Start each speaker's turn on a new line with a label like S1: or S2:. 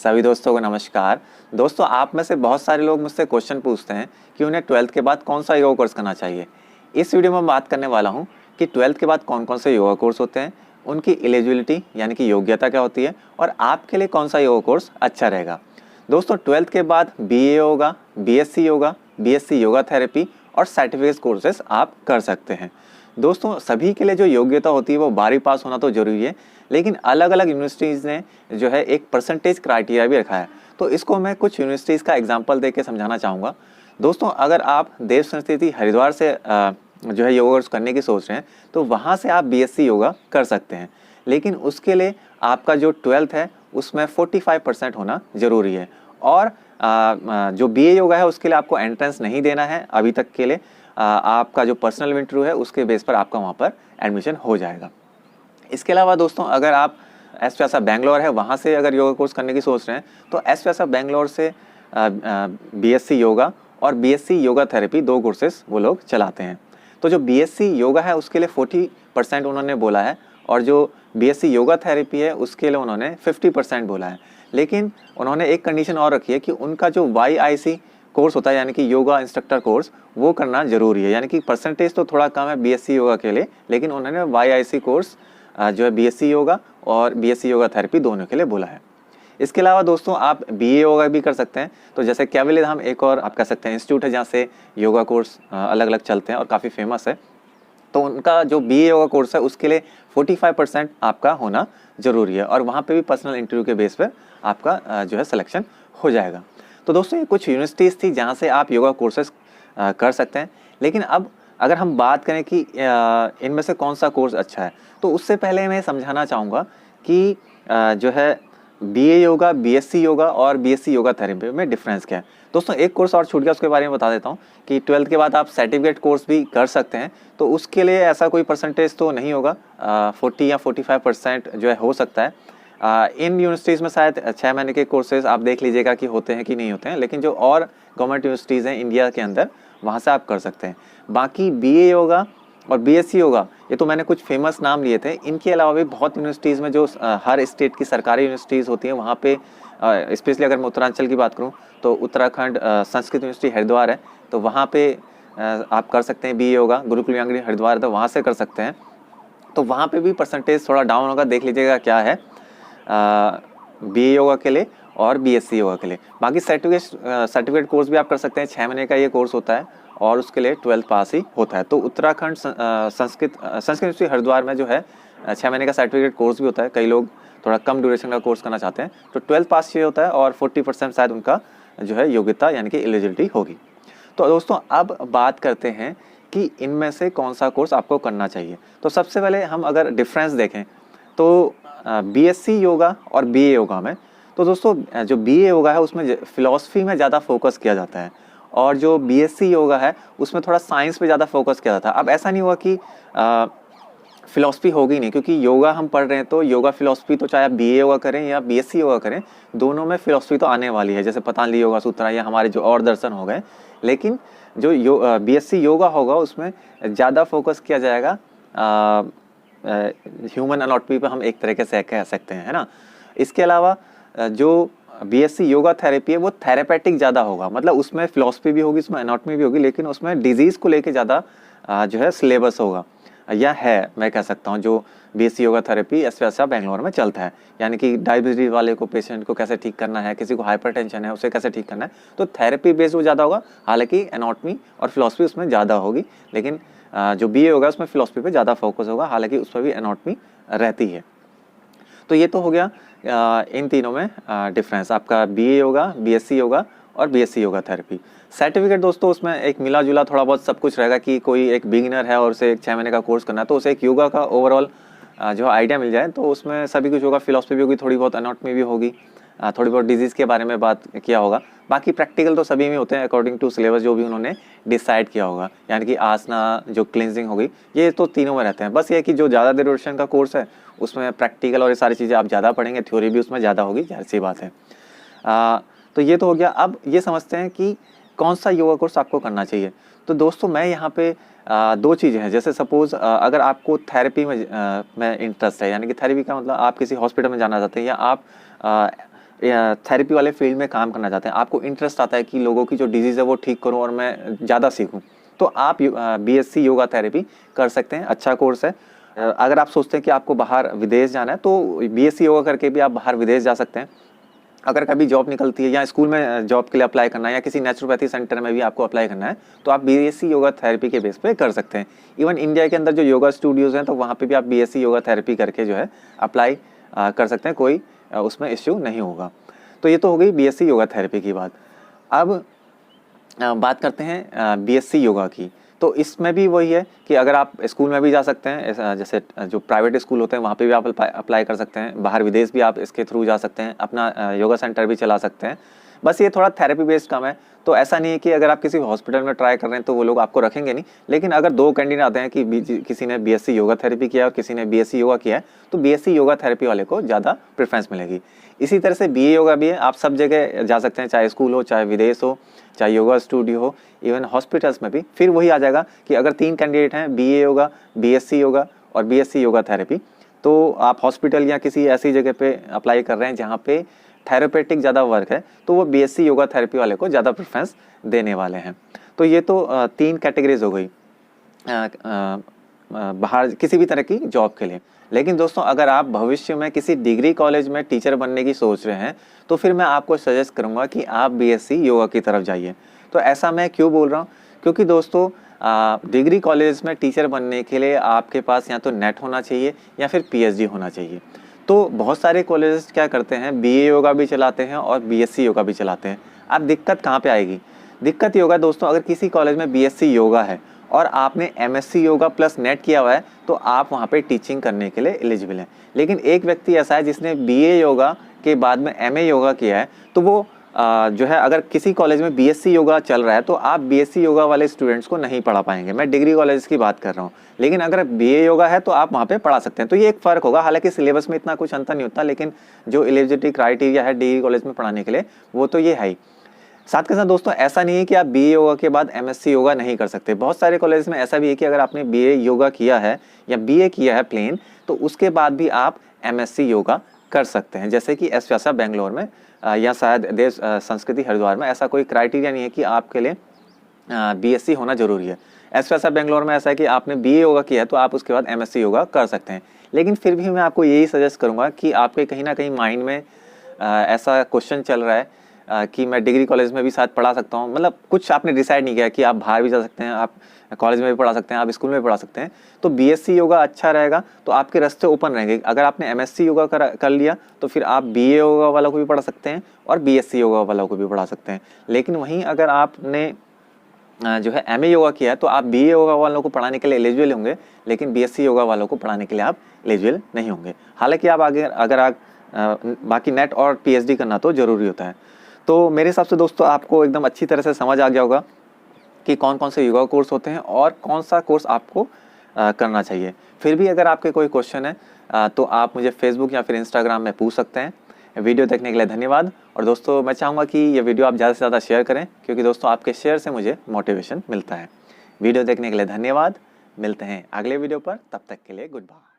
S1: सभी दोस्तों को नमस्कार। दोस्तों, आप में से बहुत सारे लोग मुझसे क्वेश्चन पूछते हैं कि उन्हें 12th के बाद कौन सा योगा कोर्स करना चाहिए। इस वीडियो में मैं बात करने वाला हूं कि 12th के बाद कौन कौन से योगा कोर्स होते हैं, उनकी एलिजिबिलिटी यानी कि योग्यता क्या होती है और आपके लिए कौन सा योगा कोर्स अच्छा रहेगा। दोस्तों, 12th के बाद BA yoga, BSc yoga, BSc yoga therapy और सर्टिफिकेट कोर्सेज आप कर सकते हैं। दोस्तों, सभी के लिए जो योग्यता होती है वो 12वीं पास होना तो जरूरी है, लेकिन अलग अलग यूनिवर्सिटीज़ ने जो है एक परसेंटेज क्राइटेरिया भी रखा है। तो इसको मैं कुछ यूनिवर्सिटीज़ का एग्जांपल दे के समझाना चाहूँगा। दोस्तों, अगर आप देव संस्कृति हरिद्वार से जो है योगा कोर्स करने की सोच रहे हैं तो वहाँ से आप BSc योगा कर सकते हैं, लेकिन उसके लिए आपका जो 12th है उसमें 45% होना ज़रूरी है। और जो BA योगा है उसके लिए आपको एंट्रेंस नहीं देना है अभी तक के लिए। आपका जो पर्सनल इंटरव्यू है उसके बेस पर आपका वहाँ पर एडमिशन हो जाएगा। इसके अलावा दोस्तों, अगर आप एस व्यासा बेंगलोर है वहाँ से अगर योगा कोर्स करने की सोच रहे हैं तो एस व्यासा बेंगलोर से BSc योगा और BSc योगा थेरेपी 2 कोर्सेज वो लोग चलाते हैं। तो जो BSc योगा है उसके लिए 40% उन्होंने बोला है और जो BSc योगा थेरेपी है उसके लिए उन्होंने 50% बोला है। लेकिन उन्होंने एक कंडीशन और रखी है कि उनका जो YIC कोर्स होता है यानी कि योगा इंस्ट्रक्टर कोर्स वो करना ज़रूरी है। यानी कि परसेंटेज तो थोड़ा कम है BSc योगा के लिए, लेकिन उन्होंने YIC कोर्स जो है BSc योगा और BSc योगा थेरेपी दोनों के लिए बोला है। इसके अलावा दोस्तों, आप BA योगा भी कर सकते हैं। तो जैसे कैवल्य धाम एक और आप कह सकते हैं इंस्टीट्यूट है जहाँ से योगा कोर्स अलग अलग चलते हैं और काफ़ी फेमस है। तो उनका जो BA योगा कोर्स है उसके लिए 45% आपका होना ज़रूरी है और वहाँ पे भी पर्सनल इंटरव्यू के बेस पर आपका जो है सिलेक्शन हो जाएगा। तो दोस्तों, ये कुछ यूनिवर्सिटीज़ थी जहाँ से आप योगा कोर्सेज कर सकते हैं। लेकिन अब अगर हम बात करें कि इनमें से कौन सा कोर्स अच्छा है, तो उससे पहले मैं समझाना चाहूँगा कि जो है BA योगा, BSc योगा और BSc योगा थेरेपी में डिफरेंस क्या है। दोस्तों, एक कोर्स और छूट गया, उसके बारे में बता देता हूँ कि 12th के बाद आप सर्टिफिकेट कोर्स भी कर सकते हैं। तो उसके लिए ऐसा कोई परसेंटेज तो नहीं होगा, 40 या 45% जो है हो सकता है। इन यूनिवर्सिटीज़ में शायद 6 महीने के कोर्सेज आप देख लीजिएगा कि होते हैं कि नहीं होते हैं, लेकिन जो और गवर्नमेंट यूनिवर्सिटीज़ हैं इंडिया के अंदर वहाँ से आप कर सकते हैं। बाकी BA योगा और BSc योगा ये तो मैंने कुछ फेमस नाम लिए थे। इनके अलावा भी बहुत यूनिवर्सिटीज़ में जो हर स्टेट की सरकारी यूनिवर्सिटीज़ होती हैं वहाँ पे स्पेशली अगर मैं उत्तरांचल की बात करूँ तो उत्तराखंड संस्कृत यूनिवर्सिटी हरिद्वार है, तो वहाँ पे आप कर सकते हैं BA योगा। गुरुकुल यांगड़ी हरिद्वार है तो वहाँ से कर सकते हैं। तो वहाँ पे भी परसेंटेज थोड़ा डाउन होगा, देख लीजिएगा क्या है BA योगा के लिए और BSc योगा के लिए। बाकी सर्टिफिकेट कोर्स भी आप कर सकते हैं। 6 महीने का ये कोर्स होता है और उसके लिए 12th पास ही होता है। तो उत्तराखंड संस्कृत यूनिवर्सिटी हरिद्वार में जो है 6 महीने का सर्टिफिकेट कोर्स भी होता है। कई लोग थोड़ा कम ड्यूरेशन का कोर्स करना चाहते हैं तो 12th पास ये होता है और 40% शायद उनका जो है योग्यता यानी कि एलिजिबिलिटी होगी। तो दोस्तों, अब बात करते हैं कि इनमें से कौन सा कोर्स आपको करना चाहिए। तो सबसे पहले हम अगर डिफरेंस देखें तो BSc योगा और BA योगा में, तो दोस्तों जो BA योगा है उसमें फिलॉसफी में ज़्यादा फोकस किया जाता है और जो BSc योगा है उसमें थोड़ा साइंस पे ज़्यादा फोकस किया जाता है। अब ऐसा नहीं हुआ कि फिलॉसफी होगी नहीं, क्योंकि योगा हम पढ़ रहे हैं तो योगा फिलॉसफी तो चाहे आप BA योगा करें या BSc योगा करें, दोनों में फिलॉसफी तो आने वाली है। जैसे पतंजलि योगा सूत्र या हमारे जो और दर्शन हो गए, लेकिन जो BSc योगा होगा उसमें ज़्यादा फोकस किया जाएगा ह्यूमन एनाटॉमी पे, हम एक तरीके से कह सकते हैं, है ना। इसके अलावा जो BSc योगा थेरेपी है वो थेरेपेटिक ज़्यादा होगा, मतलब उसमें फिलॉसफी भी होगी, उसमें एनाटॉमी भी होगी, लेकिन उसमें डिजीज़ को लेके ज़्यादा जो है सिलेबस होगा या है, मैं कह सकता हूँ। जो BSc yoga therapy S Vyasa Bangalore में चलता है, यानी कि डायबिटीज़ वाले को, पेशेंट को कैसे ठीक करना है, किसी को हाइपरटेंशन है उसे कैसे ठीक करना है, तो थेरेपी बेस्ड वो ज़्यादा होगा। हालांकि एनाटॉमी और फिलॉसफी उसमें ज़्यादा होगी, लेकिन जो BA होगा उसमें फिलॉसफी पे ज़्यादा फोकस होगा, हालांकि उस पर भी एनाटॉमी रहती है। तो ये तो हो गया इन तीनों में डिफरेंस, आपका BA योगा, BSc योगा और BSc योगा थेरेपी। सर्टिफिकेट दोस्तों उसमें एक मिला जुला थोड़ा बहुत सब कुछ रहेगा कि कोई एक बिगिनर है और उसे एक 6 महीने का कोर्स करना है तो उसे एक योगा का ओवरऑल जो आइडिया मिल जाए, तो उसमें सभी कुछ होगा। फिलॉसफी भी होगी, थोड़ी बहुत एनाटॉमी भी होगी, थोड़ी बहुत डिजीज़ के बारे में बात किया होगा। बाकी प्रैक्टिकल तो सभी में होते हैं अकॉर्डिंग टू सिलेबस जो भी उन्होंने डिसाइड किया होगा, यानी कि आसना, जो क्लिनजिंग होगी, ये तो तीनों में रहते हैं। बस ये है कि जो ज़्यादा ड्यूरेशन का कोर्स है उसमें प्रैक्टिकल और ये सारी चीज़ें आप ज़्यादा पढ़ेंगे, थ्योरी भी उसमें ज़्यादा होगी, जाहिर सी बात है। तो ये तो हो गया। अब ये समझते हैं कि कौन सा योगा कोर्स आपको करना चाहिए। तो दोस्तों, मैं यहाँ पे 2 चीज़ें हैं। जैसे सपोज़ अगर आपको थेरेपी में इंटरेस्ट है, यानी कि थेरेपी का मतलब आप किसी हॉस्पिटल में जाना चाहते हैं या आप थेरेपी वाले फील्ड में काम करना चाहते हैं, आपको इंटरेस्ट आता है कि लोगों की जो डिजीज़ है वो ठीक करूं और मैं ज़्यादा सीखूं, तो आप बीएससी योगा थेरेपी कर सकते हैं। अच्छा कोर्स है। अगर आप सोचते हैं कि आपको बाहर विदेश जाना है तो बीएससी योगा करके भी आप बाहर विदेश जा सकते हैं। अगर कभी जॉब निकलती है या स्कूल में जॉब के लिए अप्लाई करना है या किसी नेचुरोपैथी सेंटर में भी आपको अप्लाई करना है तो आप बीएससी योगा थेरेपी के बेस पे कर सकते हैं। इवन इंडिया के अंदर जो योगा स्टूडियोज़ हैं तो वहाँ पे भी आप बीएससी योगा थेरेपी करके जो है अप्लाई कर सकते हैं, कोई उसमें इश्यू नहीं होगा। तो ये तो हो गई बीएससी योगा थेरेपी की बात। अब बात करते हैं बीएससी योगा की। तो इसमें भी वही है कि अगर आप स्कूल में भी जा सकते हैं, जैसे जो प्राइवेट स्कूल होते हैं वहाँ पे भी आप अप्लाई कर सकते हैं, बाहर विदेश भी आप इसके थ्रू जा सकते हैं, अपना योगा सेंटर भी चला सकते हैं। बस ये थोड़ा थेरेपी बेस्ड काम है, तो ऐसा नहीं है कि अगर आप किसी हॉस्पिटल में ट्राई कर रहे हैं तो वो लोग आपको रखेंगे नहीं। लेकिन अगर दो कैंडिडेट आते हैं कि किसी ने बीएससी योगा थेरेपी किया और किसी ने बीएससी योगा किया है तो बीएससी योगा थेरेपी वाले को ज़्यादा प्रेफरेंस मिलेगी। इसी तरह से बीए योगा भी है, आप सब जगह जा सकते हैं, चाहे स्कूल हो, चाहे विदेश हो, चाहे योगा स्टूडियो हो, इवन हॉस्पिटल्स में भी। फिर वही आ जाएगा कि अगर 3 कैंडिडेट हैं, बीए योगा, बीएससी योगा और बीएससी योगा थेरेपी, तो आप हॉस्पिटल या किसी ऐसी जगह पे अप्लाई कर रहे हैं जहाँ पे थेरेपेटिक ज़्यादा वर्क है तो वो बीएससी योगा थेरेपी वाले को ज़्यादा प्रेफरेंस देने वाले हैं। तो ये तो 3 कैटेगरीज हो गई बाहर किसी भी तरह की जॉब के लिए। लेकिन दोस्तों अगर आप भविष्य में किसी डिग्री कॉलेज में टीचर बनने की सोच रहे हैं तो फिर मैं आपको सजेस्ट करूंगा कि आप बीएससी योगा की तरफ जाइए। तो ऐसा मैं क्यों बोल रहा हूँ, क्योंकि दोस्तों डिग्री कॉलेज में टीचर बनने के लिए आपके पास या तो नेट होना चाहिए या फिर पीएचडी होना चाहिए। तो बहुत सारे कॉलेज क्या करते हैं, बीए योगा भी चलाते हैं और बीएससी योगा भी चलाते हैं। अब दिक्कत कहाँ पे आएगी? दिक्कत ये होगा दोस्तों, अगर किसी कॉलेज में बीएससी योगा है और आपने एमएससी योगा प्लस नेट किया हुआ है तो आप वहाँ पे टीचिंग करने के लिए एलिजिबल हैं। लेकिन एक व्यक्ति ऐसा है जिसने बीए योगा के बाद में एमए योगा किया है, तो वो जो है अगर किसी कॉलेज में बीएससी योगा चल रहा है तो आप बीएससी योगा वाले स्टूडेंट्स को नहीं पढ़ा पाएंगे। मैं डिग्री कॉलेज की बात कर रहा हूँ। लेकिन अगर बीए योगा है तो आप वहाँ पे पढ़ा सकते हैं। तो ये एक फ़र्क होगा। हालांकि सिलेबस में इतना कुछ अंतर नहीं होता, लेकिन जो एलिजिबिलिटी क्राइटेरिया है डिग्री कॉलेज में पढ़ाने के लिए वो तो ये है ही। साथ के साथ दोस्तों ऐसा नहीं है कि आप बीए योगा के बाद एमएससी योगा नहीं कर सकते। बहुत सारे कॉलेज में ऐसा भी है कि अगर आपने बीए योगा किया है या बीए किया है प्लेन, तो उसके बाद भी आप एमएससी योगा कर सकते हैं। जैसे कि एस व्यासा बेंगलोर में या शायद देव संस्कृति हरिद्वार में ऐसा कोई क्राइटेरिया नहीं है कि आपके लिए बीएससी होना जरूरी है। एस व्यासा बेंगलोर में ऐसा है कि आपने बीए योगा किया है तो आप उसके बाद एमएससी योगा कर सकते हैं। लेकिन फिर भी मैं आपको यही सजेस्ट करूँगा कि आपके कहीं ना कहीं माइंड में ऐसा क्वेश्चन चल रहा है कि मैं डिग्री कॉलेज में भी शायद पढ़ा सकता हूँ, मतलब कुछ आपने डिसाइड नहीं किया कि आप बाहर भी जा सकते हैं, आप कॉलेज में भी पढ़ा सकते हैं, आप स्कूल में भी पढ़ा सकते हैं। तो बीएससी योगा अच्छा रहेगा, तो आपके रास्ते ओपन रहेंगे। अगर आपने एमएससी योगा कर लिया तो फिर आप बीए योगा वाला को भी पढ़ा सकते हैं और बीएससी योगा वाला को भी पढ़ा सकते हैं। लेकिन वहीं अगर आपने जो है एमए योगा किया है तो आप बीए योगा वालों को पढ़ाने के लिए एलिजिबल होंगे, लेकिन बीएससी योगा वालों को पढ़ाने के लिए आप एलिजिबल नहीं होंगे। हालांकि आप आगे अगर आप बाकी नेट और पीएचडी करना तो ज़रूरी होता है। तो मेरे हिसाब से दोस्तों आपको एकदम अच्छी तरह से समझ आ गया होगा कि कौन कौन से योगा कोर्स होते हैं और कौन सा कोर्स आपको करना चाहिए। फिर भी अगर आपके कोई क्वेश्चन है तो आप मुझे फेसबुक या फिर इंस्टाग्राम में पूछ सकते हैं। वीडियो देखने के लिए धन्यवाद। और दोस्तों मैं चाहूँगा कि ये वीडियो आप ज़्यादा से ज़्यादा शेयर करें, क्योंकि दोस्तों आपके शेयर से मुझे मोटिवेशन मिलता है। वीडियो देखने के लिए धन्यवाद। मिलते हैं अगले वीडियो पर, तब तक के लिए गुड बाय।